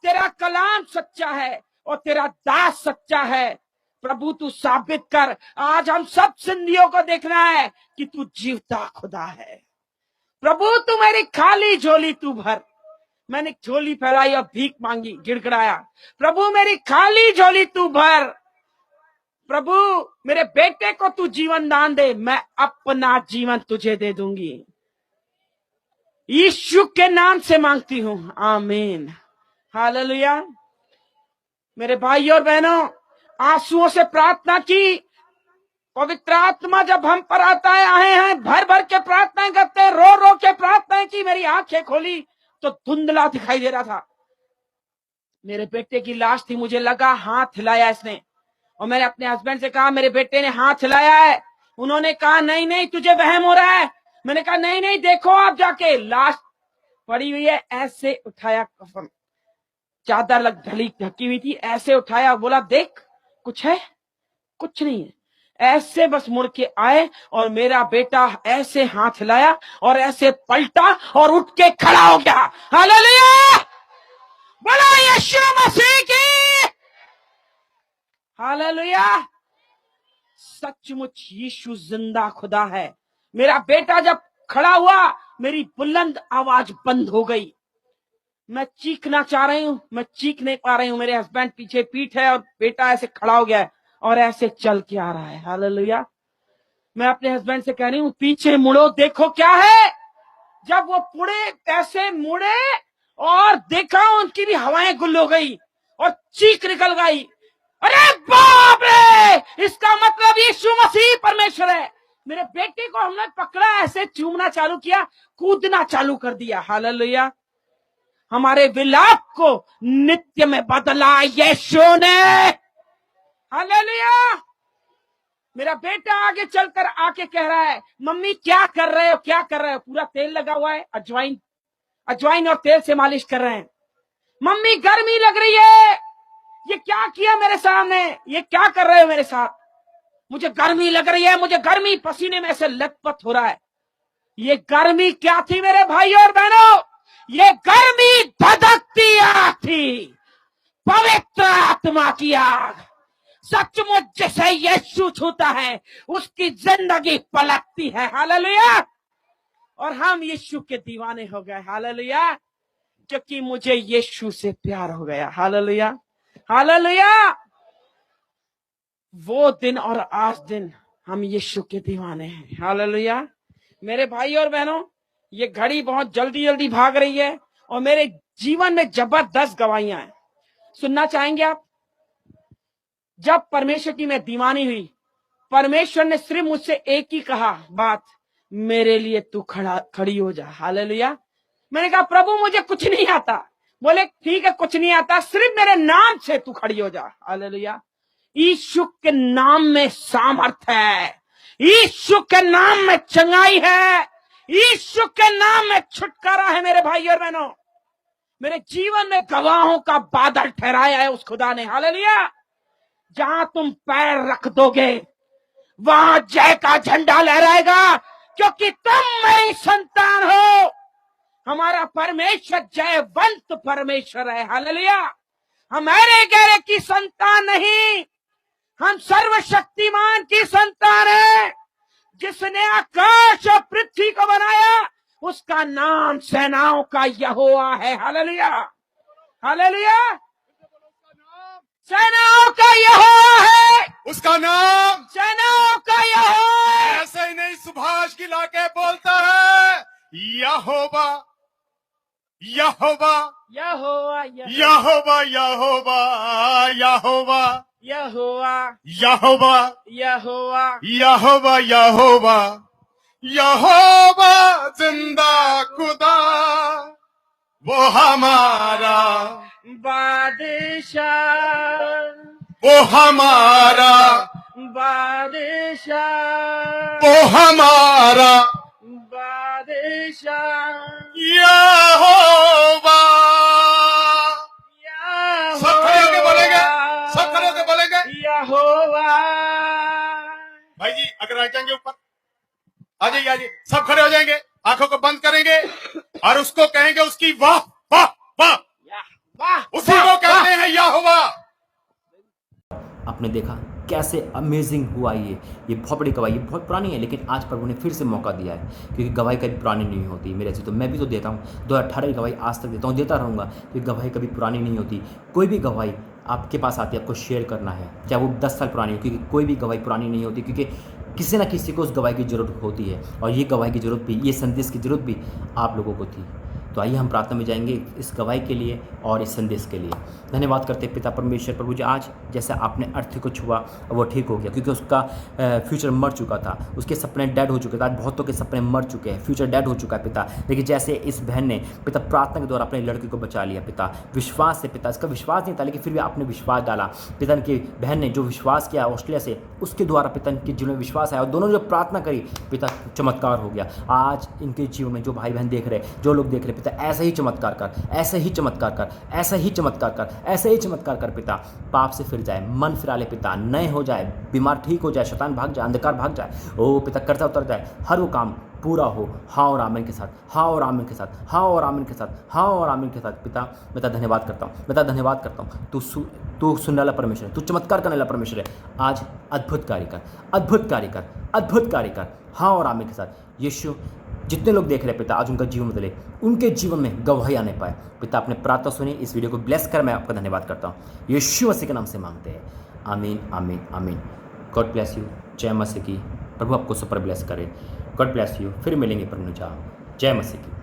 तेरा कलाम सच्चा है और तेरा दास सच्चा है, प्रभु तू साबित कर। आज हम सब सिंधियों को देखना है कि तू जीवता खुदा है। प्रभु तू मेरी खाली झोली तू भर। मैंने झोली फैलाई और भीख मांगी, गिड़गिड़ाया, प्रभु मेरी खाली झोली तू भर। प्रभु मेरे बेटे को तू जीवन दान दे, मैं अपना जीवन तुझे दे दूंगी। यीशु के नाम से मांगती हूं, आमीन। हालेलुया। मेरे भाई और बहनों, आंसुओं से प्रार्थना की, पवित्र आत्मा जब हम पर आता है, आए हैं भर भर के प्रार्थनाएं करते हैं, रो रो के प्रार्थनाएं की। मेरी आंखें खोली तो धुंधला दिखाई दे रहा था, मेरे बेटे की लाश थी। मुझे लगा हाथ हिलाया इसने, और मैंने अपने हस्बैंड से कहा मेरे बेटे ने हाथ हिलाया है। उन्होंने कहा नहीं नहीं तुझे वहम हो रहा है। मैंने कहा नहीं नहीं देखो आप जाके, लाश पड़ी हुई है। ऐसे उठाया, कफन चादर लग ढकी हुई थी, ऐसे उठाया, बोला देख कुछ है? कुछ नहीं है। ऐसे बस मुड़ के आए और मेरा बेटा ऐसे हाथ हिलाया और ऐसे पलटा और उठ के खड़ा हो गया। हालेलुया, बोलो यीशु मसीह की। हालेलुया। सचमुच यीशु जिंदा खुदा है। मेरा बेटा जब खड़ा हुआ, मेरी बुलंद आवाज बंद हो गई। मैं चीखना चाह रही हूं, मैं चीख नहीं पा रही हूं। मेरे हस्बैंड पीछे पीठ है और बेटा ऐसे खड़ा हो गया है और ऐसे चल के आ रहा है। हालेलुया। मैं अपने हस्बैंड से कह रही हूं पीछे मुड़ो, देखो क्या है। जब वो पुड़े ऐसे मुड़े और देखा, उनकी भी हवाएं गुल हो गई और चीख निकल गई, अरे बाप रे, इसका मतलब यीशु मसीह परमेश्वर है। मेरे बेटे को हमने पकड़ा, ऐसे चूमना चालू किया, कूदना चालू कर दिया। हालेलुया। हमारे विलाप को नित्य में बदला यीशु ने। हालेलुया। मेरा बेटा आगे चलकर आके कह रहा है मम्मी क्या कर रहे हो, क्या कर रहे हो? पूरा तेल लगा हुआ है, अजवाइन और तेल से मालिश कर रहे हैं। मम्मी गर्मी लग रही है, ये क्या किया मेरे सामने, ये क्या कर रहे हो मेरे साथ? मुझे गर्मी लग रही है, मुझे गर्मी, पसीने में से लथपथ हो रहा है। ये गर्मी क्या थी मेरे भाई और बहनों? ये गर्मी धधकती आग थी, पवित्र आत्मा की आग। सचमुच जिसे यीशु छूता है उसकी जिंदगी पलटती है। हालेलुया। और हम यीशु के दीवाने हो गए। हालेलुया। क्योंकि मुझे यीशु से प्यार हो गया। हालेलुया। हालेलुया। वो दिन और आज दिन हम यीशु के दीवाने हैं। हालेलुया। मेरे भाई और बहनों, ये घड़ी बहुत जल्दी जल्दी भाग रही है और मेरे जीवन में जबरदस्त गवाहियां हैं। सुनना चाहेंगे आप? जब परमेश्वर की मैं दीवानी हुई, परमेश्वर ने सिर्फ मुझसे एक ही कहा बात, मेरे लिए तू खड़ी हो जा। हालेलुया। मैंने कहा प्रभु मुझे कुछ नहीं आता। बोले ठीक है, कुछ नहीं आता, सिर्फ मेरे नाम से तू खड़ी हो जा। हालेलुया। यीशु के नाम में सामर्थ है, यीशु के नाम में चंगाई है, यीशु के नाम में छुटकारा है। मेरे भाई और बहनों, मेरे जीवन में गवाहों का बादल ठहराया है उस खुदा ने। हालेलुया। जहां तुम पैर रख दोगे वहां जय का झंडा लहराएगा, क्योंकि तुम मेरी संतान हो। हमारा परमेश्वर जयवंत परमेश्वर है। हालेलुया। हम अरे गहरे की संतान नहीं, हम सर्वशक्तिमान की संतान है। जिसने आकाश और पृथ्वी को बनाया, उसका नाम सेनाओं का यहोवा है। हालेलुया। हालेलुया। सेनाओं का यहोवा है, उसका नाम सेनाओं का यहोवा है। ऐसे ही नहीं सुभाष की लाके बोलता है, यहोवा यहोवा यहोवा यहोवा यहोवा यहोवा यहोवा यहोवा यहोवा यहोवा यहोवा यहोवा जिंदा खुदा, वो हमारा बादशाह, वो हमारा बादशाह, वो हमारा बादशाह, यहोवा। सब खड़े होके बोलेंगे, सब खड़े होके बोलेंगे। यहोवा। भाई जी अगर आ जाएंगे ऊपर, आ जाइए आ जाइए, सब खड़े हो जाएंगे, आंखों को बंद करेंगे और उसको कहेंगे उसकी वाह वाह वाह, वाह, उसी को कहते हैं यहोवा। आपने देखा कैसे अमेजिंग हुआ। ये बहुत बड़ी गवाही, ये बहुत पुरानी है, लेकिन आज प्रभु ने फिर से मौका दिया है, क्योंकि गवाही कभी पुरानी नहीं होती। मेरे से तो मैं भी तो देता हूँ, 2018 की गवाही आज तक देता हूँ, देता रहूँगा, क्योंकि गवाही कभी पुरानी नहीं होती। कोई भी गवाही आपके पास आती है, आपको शेयर करना है, चाहे वो 10 साल पुरानी हो, क्योंकि कोई भी गवाही पुरानी नहीं होती, क्योंकि किसी ना किसी को उस गवाही की ज़रूरत होती है। और ये गवाही की ज़रूरत भी, ये संदेश की ज़रूरत भी आप लोगों को थी। तो आइए हम प्रार्थना में जाएंगे इस गवाही के लिए और इस संदेश के लिए। धन्यवाद करते हैं पिता परमेश्वर, प्रभु जी आज जैसे आपने अर्थ को छुआ वो ठीक हो गया, क्योंकि उसका फ्यूचर मर चुका था, उसके सपने डेड हो चुके थे। आज बहुतों के सपने मर चुके हैं, फ्यूचर डेड हो चुका है पिता। लेकिन जैसे इस बहन ने पिता प्रार्थना के द्वारा अपने लड़के को बचा लिया पिता, विश्वास से पिता, इसका विश्वास नहीं था लेकिन फिर भी आपने विश्वास डाला पिता। की बहन ने जो विश्वास किया ऑस्ट्रेलिया से, उसके द्वारा पिता के जीवन में विश्वास आया और दोनों ने जो प्रार्थना करी पिता, चमत्कार हो गया। आज इनके जीवन में जो भाई बहन देख रहे, जो लोग देख रहे पिता, ऐसा ही चमत्कार कर, ऐसे ही चमत्कार कर, ऐसा ही चमत्कार कर, ऐसे ही चमत्कार कर पिता। पाप से फिर जाए, मन फिरा ले पिता, नए हो जाए, बीमार ठीक हो जाए, शैतान भाग जाए, अंधकार भाग जाए, ओ पिता कर्जा उतर जाए, हर वो काम पूरा हो। हाँ और आमीन के साथ, हाँ और आमीन के साथ, हाँ और आमीन के साथ, हाँ और आमीन के साथ। पिता मैं तेरा धन्यवाद करता हूँ, मैं तेरा धन्यवाद करता हूँ। तू सुनने वाला परमेश्वर है, तू चमत्कार करने वाला परमेश्वर है। आज अद्भुत कार्य कर, अद्भुत कार्य कर, अद्भुत कार्य कर, हाँ और आमीन के साथ। यीशु जितने लोग देख रहे पिता, आज उनका जीवन बदले, उनके जीवन में गवाही आने पाए पिता। अपने प्रार्थना सुनी, इस वीडियो को ब्लेस कर मैं आपका धन्यवाद करता हूँ। यीशु मसीह के नाम से मांगते हैं, आमीन आमीन आमीन। God bless you. जय मसीह की। प्रभु आपको सुपर ब्लेस करे। God bless you. फिर मिलेंगे प्रभु ने चाहा। जय मसीह की।